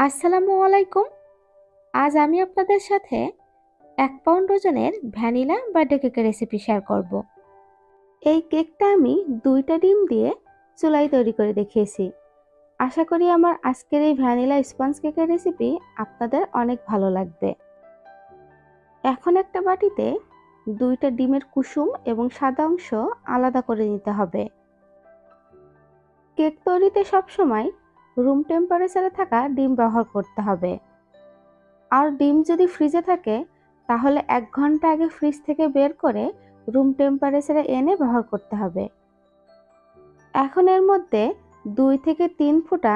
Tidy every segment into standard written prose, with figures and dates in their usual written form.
আসসালামু আলাইকুম। আজ আমি আপনাদের সাথে 1 পাউন্ড ওজনের ভ্যানিলা বার্থডে কেকের রেসিপি শেয়ার করব। এই কেকটা আমি 2টা ডিম দিয়ে চুলায় তৈরি করে দেখিয়েছি। আশা করি আমার আজকের এই ভ্যানিলা স্পঞ্জ কেকের রেসিপি আপনাদের অনেক ভালো লাগবে। এখন একটা বাটিতে 2টা ডিমের কুসুম এবং সাদা অংশ আলাদা করে নিতে হবে। কেক তৈরিতে সবসময় রুম টেম্পারেচারে থাকা ডিম ব্যবহার করতে হবে। আর ডিম যদি ফ্রিজে থাকে তাহলে 1 ঘন্টা আগে ফ্রিজ থেকে বের করে রুম টেম্পারেচারে এনে ব্যবহার করতে হবে। এখন এর মধ্যে 2 থেকে 3 ফোঁটা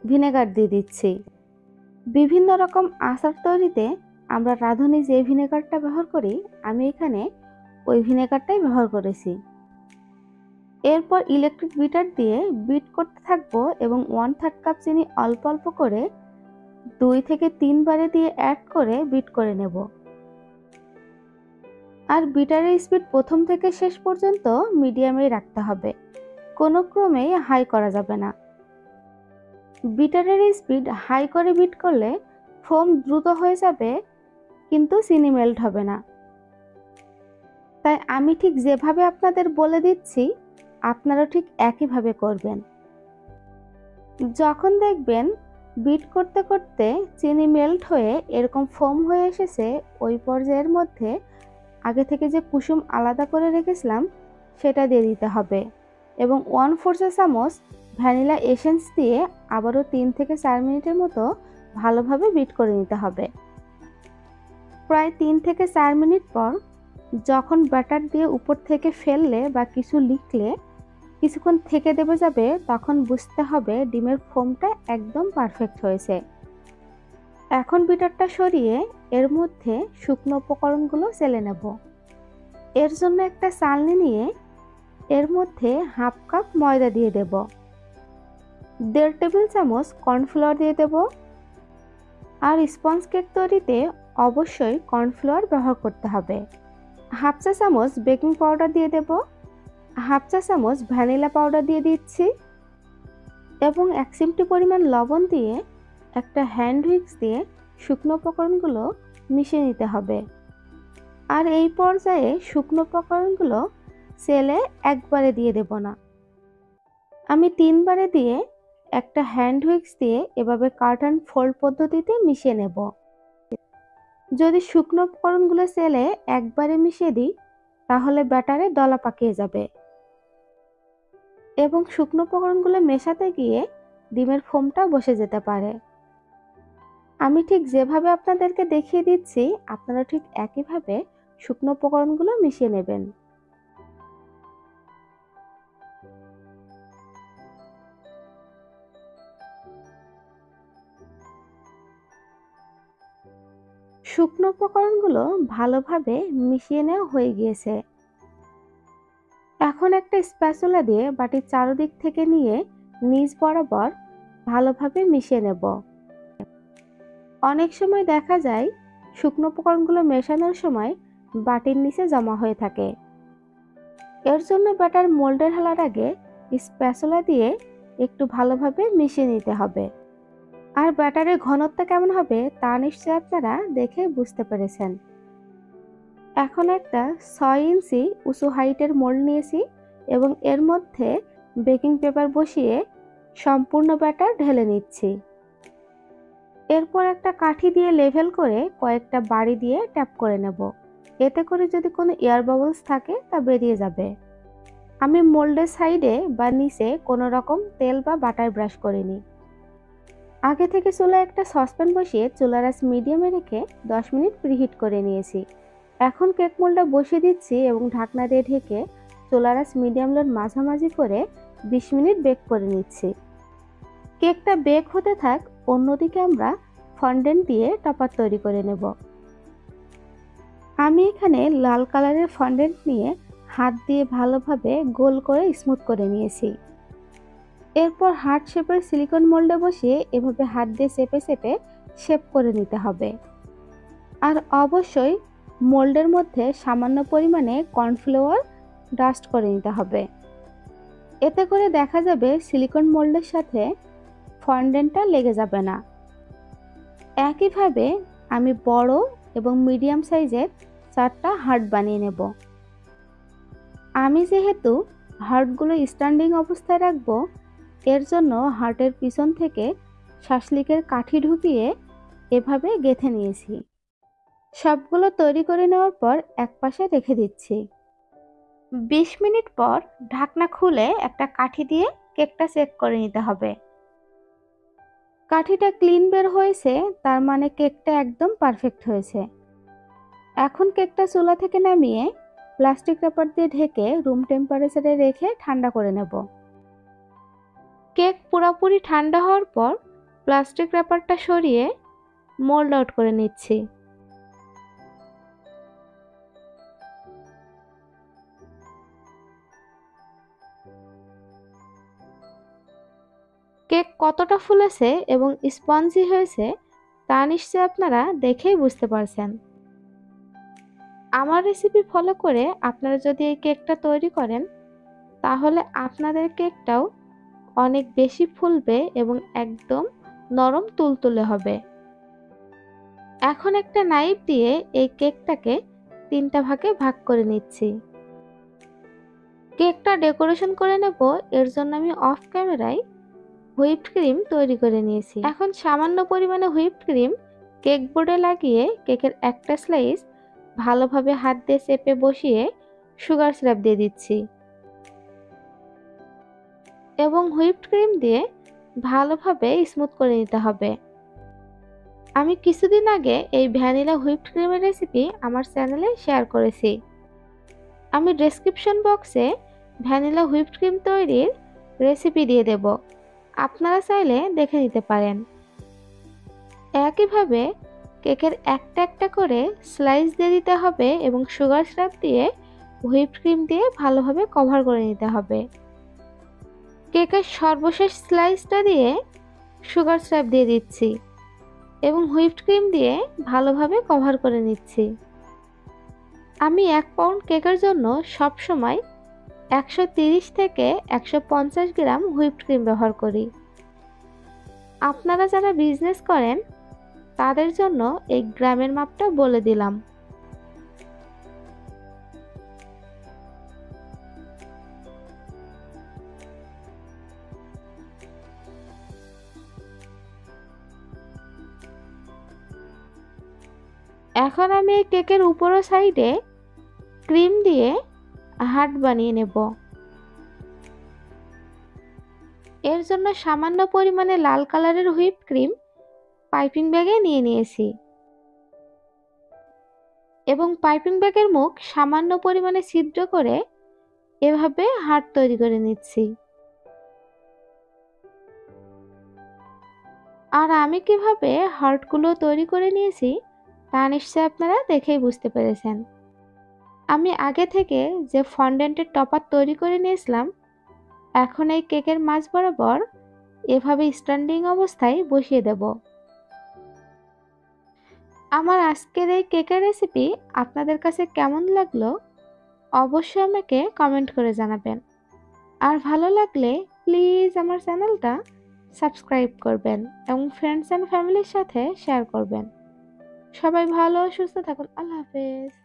ভিনেগার দিয়ে দিচ্ছি। বিভিন্ন রকম আচার তৈরিতে আমরা রাঁধুনি যে ভিনেগারটা ব্যবহার করি, আমি এখানে ওই ভিনেগারটাই ব্যবহার করেছি। এরপর ইলেকট্রিক বিটার দিয়ে বিট করতে থাকবো এবং 1/3 কাপ চিনি অল্প অল্প করে 2 থেকে 3 বারে দিয়ে অ্যাড করে বিট করে নেব। আর বিটারের স্পিড প্রথম থেকে শেষ পর্যন্ত মিডিয়ামেই রাখতে হবে, কোনো ক্রমেই হাই করা যাবে না। বিটারের স্পিড হাই করে বিট করলে ফোম দ্রুত হয়ে যাবে কিন্তু চিনি মেল্ট হবে না। তাই আমি ঠিক যেভাবে আপনাদের বলে দিচ্ছি আপনারা ঠিক একইভাবে করবেন। যখন দেখবেন বিট করতে করতে চিনি মেল্ট হয়ে এরকম ফোম হয়ে এসেছে, ওই পর্যায়ের মধ্যে আগে থেকে যে কুসুম আলাদা করে রেখেছিলাম সেটা দিয়ে দিতে হবে এবং 1/4 চা চামচ ভ্যানিলা এসেন্স দিয়ে আবারও 3 থেকে 4 মিনিটের মতো ভালোভাবে বিট করে নিতে হবে। প্রায় 3 থেকে 4 মিনিট পর যখন ব্যাটার দিয়ে উপর থেকে ফেললে বা কিছু লিখলে কিছুক্ষণ থেকে দেবে যাবে, তখন বুঝতে হবে ডিমের ফোমটা একদম পারফেক্ট হয়েছে। এখন বিটারটা সরিয়ে এর মধ্যে শুকনো উপকরণগুলো চেলে নেব। এর জন্য একটা চালনি নিয়ে এর মধ্যে 1/2 কাপ ময়দা দিয়ে দেব, 1.5 টেবিল চামচ কর্নফ্লাওয়ার দিয়ে দেব। আর স্পঞ্জ কেক তৈরিতে অবশ্যই কর্নফ্লাওয়ার ব্যবহার করতে হবে। 1/2 চা চামচ বেকিং পাউডার দিয়ে দেব, 1/2 চা চামচ ভ্যানিলা পাউডার দিয়ে দিচ্ছি এবং 1 চিমটি পরিমাণ লবণ দিয়ে একটা হ্যান্ড হুইস্ক দিয়ে শুকনো উপকরণগুলো মিশিয়ে নিতে হবে। আর এই পর্যায়ে শুকনো উপকরণগুলো চেলে একবারে দিয়ে দেব না, আমি 3 বারে দিয়ে একটা হ্যান্ড হুইস্ক দিয়ে এভাবে কাট অ্যান্ড ফোল্ড পদ্ধতিতে মিশিয়ে নেব। যদি শুকনো উপকরণগুলো চেলে একবারে মিশিয়ে দিই তাহলে ব্যাটারে দলা পাকিয়ে যাবে এবং শুকনো উপকরণগুলো মেশাতে গিয়ে ডিমের ফোমটা বসে যেতে পারে। আমি ঠিক যেভাবে আপনাদেরকে দেখিয়ে দিচ্ছি আপনারা ঠিক একইভাবে শুকনো উপকরণগুলো মিশিয়ে নেবেন। শুকনো উপকরণগুলো ভালোভাবে মিশিয়ে নেওয়া হয়ে গিয়েছে। এখন একটা স্প্যাচুলা দিয়ে বাটির চারদিক থেকে নিয়ে নিচ বরাবর ভালোভাবে মিশিয়ে নেব। অনেক সময় দেখা যায় শুকনো উপকরণগুলো মেশানোর সময় বাটির নিচে জমা হয়ে থাকে। এর জন্য ব্যাটার মোল্ডে ঢালার আগে স্প্যাচুলা দিয়ে একটু ভালোভাবে মিশিয়ে নিতে হবে। আর ব্যাটারের ঘনত্ব কেমন হবে তা নিশ্চয়ই আপনারা দেখে বুঝতে পেরেছেন। এখন একটা 6 ইঞ্চি উঁচু হাইটের মোল্ড নিয়েছি এবং এর মধ্যে বেকিং পেপার বসিয়ে সম্পূর্ণ ব্যাটার ঢেলে নিচ্ছি। এরপর একটা কাঠি দিয়ে লেভেল করে কয়েকটা বাড়ি দিয়ে ট্যাপ করে নেব, এতে করে যদি কোনো এয়ার বাবলস থাকে তা বেরিয়ে যাবে। আমি মোল্ডের সাইডে বা নিচে কোনো রকম তেল বা বাটার ব্রাশ করিনি। আগে থেকে চুলায় একটা সসপ্যান বসিয়ে চুলার আঁচ মিডিয়ামে রেখে 10 মিনিট প্রিহিট করে নিয়েছি। এখন কেক মোল্ডটা বসিয়ে দিচ্ছি এবং ঢাকনা দিয়ে ঢেকে চুলার আঁচ মিডিয়াম লোর মাঝামাঝি করে 20 মিনিট বেক করে নিচ্ছি। কেকটা বেক হতে থাক, অন্যদিকে আমরা ফন্ডেন্ট দিয়ে টপার তৈরি করে নেব। আমি এখানে লাল কালারের ফন্ডেন্ট নিয়ে হাত দিয়ে ভালোভাবে গোল করে স্মুথ করে নিয়েছি। এরপর হার্ট শেপের সিলিকন মোল্ডে বসিয়ে এভাবে হাত দিয়ে চেপে চেপে শেপ করে নিতে হবে। আর অবশ্যই মোল্ডের মধ্যে সামান্য পরিমাণে কর্নফ্লাওয়ার ডাস্ট করে নিতে হবে, এতে করে দেখা যাবে সিলিকন মোল্ডের সাথে ফন্ডেন্টটা লেগে যাবে না। একইভাবে আমি বড় এবং মিডিয়াম সাইজের 4টা হার্ট বানিয়ে নেব। আমি যেহেতু হার্টগুলো স্ট্যান্ডিং অবস্থায় রাখবো, এর জন্য হার্টের পিছন থেকে শাসলিকের কাঠি ঢুকিয়ে এভাবে গেঁথে নিয়েছি। সবগুলো তৈরি করে নেওয়ার পর একপাশে রেখে দিচ্ছি। 20 মিনিট পর ঢাকনা খুলে একটা কাঠি দিয়ে কেকটা চেক করে নিতে হবে। কাঠিটা ক্লিন বের হয়েছে, তার মানে কেকটা একদম পারফেক্ট হয়েছে। এখন কেকটা চুলা থেকে নামিয়ে প্লাস্টিক র্যাপার দিয়ে ঢেকে রুম টেম্পারেচারে রেখে ঠান্ডা করে নেব। কেক পুরোপুরি ঠান্ডা হওয়ার পর প্লাস্টিক র্যাপারটা সরিয়ে মোল্ড আউট করে নিচ্ছি। কেক কতটা ফুলেছে এবং স্পঞ্জি হয়েছে তা নিশ্চয়ই আপনারা দেখেই বুঝতে পারছেন। আমার রেসিপি ফলো করে আপনারা যদি এই কেকটা তৈরি করেন, তাহলে আপনাদের কেকটাও অনেক বেশি ফুলবে এবং একদম নরম তুলতুলে হবে। এখন একটা নাইফ দিয়ে এই কেকটাকে 3টা ভাগে ভাগ করে নিচ্ছি। কেকটা ডেকোরেশন করে নেব, এর জন্য আমি অফ ক্যামেরায় হুইপড ক্রিম তৈরি করে নিয়েছি। এখন সামান্য পরিমাণে হুইপড ক্রিম কেক বোর্ডে লাগিয়ে কেকের একটা স্লাইস ভালোভাবে হাত দিয়ে চেপে বসিয়ে সুগার সিরাপ দিয়ে দিচ্ছি এবং হুইপড ক্রিম দিয়ে ভালোভাবে স্মুথ করে নিতে হবে। আমি কিছুদিন আগে এই ভ্যানিলা হুইপড ক্রিমের রেসিপি আমার চ্যানেলে শেয়ার করেছি। আমি ডেসক্রিপশন বক্সে ভ্যানিলা হুইপড ক্রিম তৈরির রেসিপি দিয়ে দেব, আপনারা চাইলে দেখে নিতে পারেন। একইভাবে কেকের একটা একটা করে স্লাইস দিয়ে দিতে হবে এবং সুগার সিরাপ দিয়ে হুইপড ক্রিম দিয়ে ভালোভাবে কভার করে নিতে হবে। কেকের সর্বশেষ স্লাইসটা দিয়ে সুগার সিরাপ দিয়ে দিচ্ছি এবং হুইপড ক্রিম দিয়ে ভালোভাবে কভার করে নিচ্ছি। আমি 1 পাউন্ড কেকের জন্য সবসময় 130 থেকে 150 গ্রাম হুইপড ক্রিম ব্যবহার করি। আপনারা যারা বিজনেস করেন তাদের জন্য এই গ্রামের মাপটা বলে দিলাম। এখন আমি এই কেকের উপরের সাইডে ক্রিম দিয়ে হার্ট বানিয়ে নেব। এর জন্য সামান্য পরিমাণে লাল কালারের হুইপ ক্রিম পাইপিং ব্যাগে নিয়ে নিয়েছি এবং পাইপিং ব্যাগের মুখ সামান্য পরিমাণে ছিদ্র করে এভাবে হার্ট তৈরি করে নিচ্ছি। আর আমি কিভাবে হার্টগুলো তৈরি করে নিয়েছি তা নিশ্চয়ই আপনারা দেখেই বুঝতে পেরেছেন। আমি আগে থেকে যে ফন্ডেন্টের টপার তৈরি করে নিয়েছিলাম, এখন এই কেকের মাঝ বরাবর এভাবে স্ট্যান্ডিং অবস্থায় বসিয়ে দেব। আমার আজকের এই কেকের রেসিপি আপনাদের কাছে কেমন লাগলো অবশ্যই আমাকে কমেন্ট করে জানাবেন। আর ভালো লাগলে প্লিজ আমার চ্যানেলটা সাবস্ক্রাইব করবেন এবং ফ্রেন্ডস অ্যান্ড ফ্যামিলির সাথে শেয়ার করবেন। সবাই ভালো ও সুস্থ থাকুন। আল্লাহ হাফেজ।